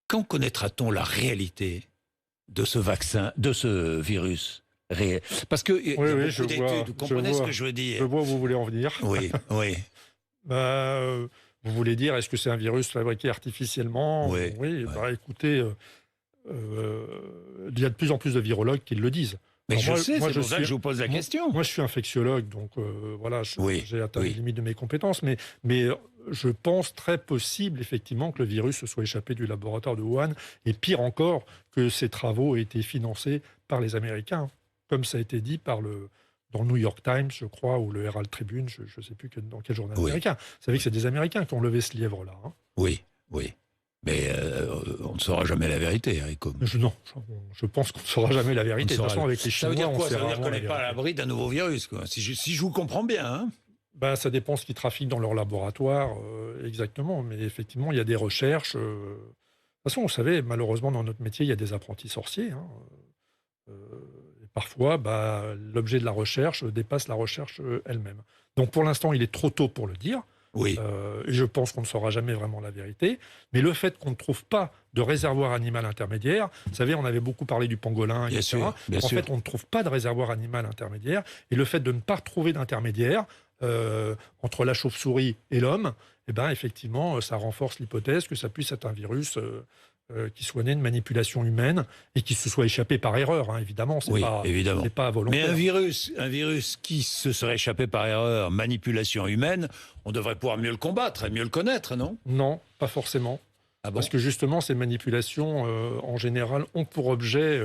Quand connaîtra-t-on la réalité de ce vaccin, de ce virus réel? Parce qu'il y a Oui, beaucoup d'études, vous comprenez ce que je veux je dire? vois où vous voulez en venir. Oui, oui, Bah, vous voulez dire, est-ce que c'est un virus fabriqué artificiellement? oui, Oui, oui. bah, écoutez, il y a de plus en plus de virologues qui le disent. Mais Alors je sais, moi c'est je pour ça suis que je vous pose la moi question. moi je suis infectiologue, donc voilà, Oui, j'ai atteint les oui. limites de mes compétences, mais je pense très possible effectivement que le virus se soit échappé du laboratoire de Wuhan et pire encore, que ces travaux aient été financés par les Américains, comme ça a été dit dans le New York Times, je crois, ou le Herald Tribune, je ne sais plus dans quel journal Oui, américain. Vous savez que oui, c'est des Américains qui ont levé ce lièvre-là, hein. oui, oui. Mais on ne saura jamais la vérité, Haricom. Non, je pense qu'on ne saura jamais la On ne vérité. De toute saura. façon, avec les Ça veut Chinois, dire on quoi? sait Ça veut dire rarement qu'on la n'est pas à vérité. l'abri d'un nouveau virus, quoi. Si je vous comprends bien, hein? Ben, ça dépend ce qu'ils trafiquent dans leur laboratoire, exactement. Mais effectivement, il y a des recherches. De toute façon, vous savez, malheureusement, dans notre métier, il y a des apprentis sorciers, hein. Et parfois, bah, l'objet de la recherche dépasse la recherche elle-même. Donc, pour l'instant, il est trop tôt pour le dire. Oui, Et je pense qu'on ne saura jamais vraiment la vérité. Mais le fait qu'on ne trouve pas de réservoir animal intermédiaire, vous savez, on avait beaucoup parlé du pangolin, bien etc. sûr, bien En sûr. fait, on ne trouve pas de réservoir animal intermédiaire. Et le fait de ne pas retrouver d'intermédiaire entre la chauve-souris et l'homme, eh ben, effectivement, ça renforce l'hypothèse que ça puisse être un virus qui soit né de manipulation humaine et qui se soit échappé par erreur, hein, évidemment. Oui, évidemment. C'est pas Mais volontaire. un virus qui se serait échappé par erreur, manipulation humaine, on devrait pouvoir mieux le combattre et mieux le connaître, non? Non, pas forcément. Ah bon? Parce que justement, ces manipulations, en général, ont pour objet,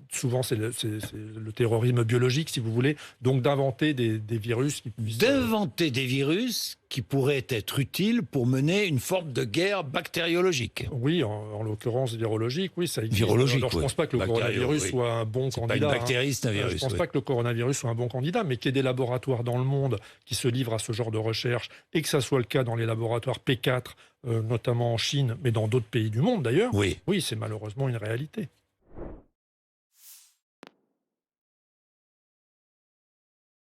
souvent c'est le terrorisme biologique, si vous voulez, donc d'inventer des virus qui puissent... D'inventer des virus qui pourraient être utiles pour mener une forme de guerre bactériologique. Oui, en l'occurrence virologique, oui, ça existe. Virologique, Alors, je ne pense pas que le Bactério, coronavirus oui. soit un bon C'est pas candidat, une hein. bactérie, c'est un Je ne virus. pense Oui. pas que le coronavirus soit un bon candidat, mais qu'il y ait des laboratoires dans le monde qui se livrent à ce genre de recherche, et que ça soit le cas dans les laboratoires P4, notamment en Chine, mais dans d'autres pays du monde d'ailleurs, Oui. oui, c'est malheureusement une réalité.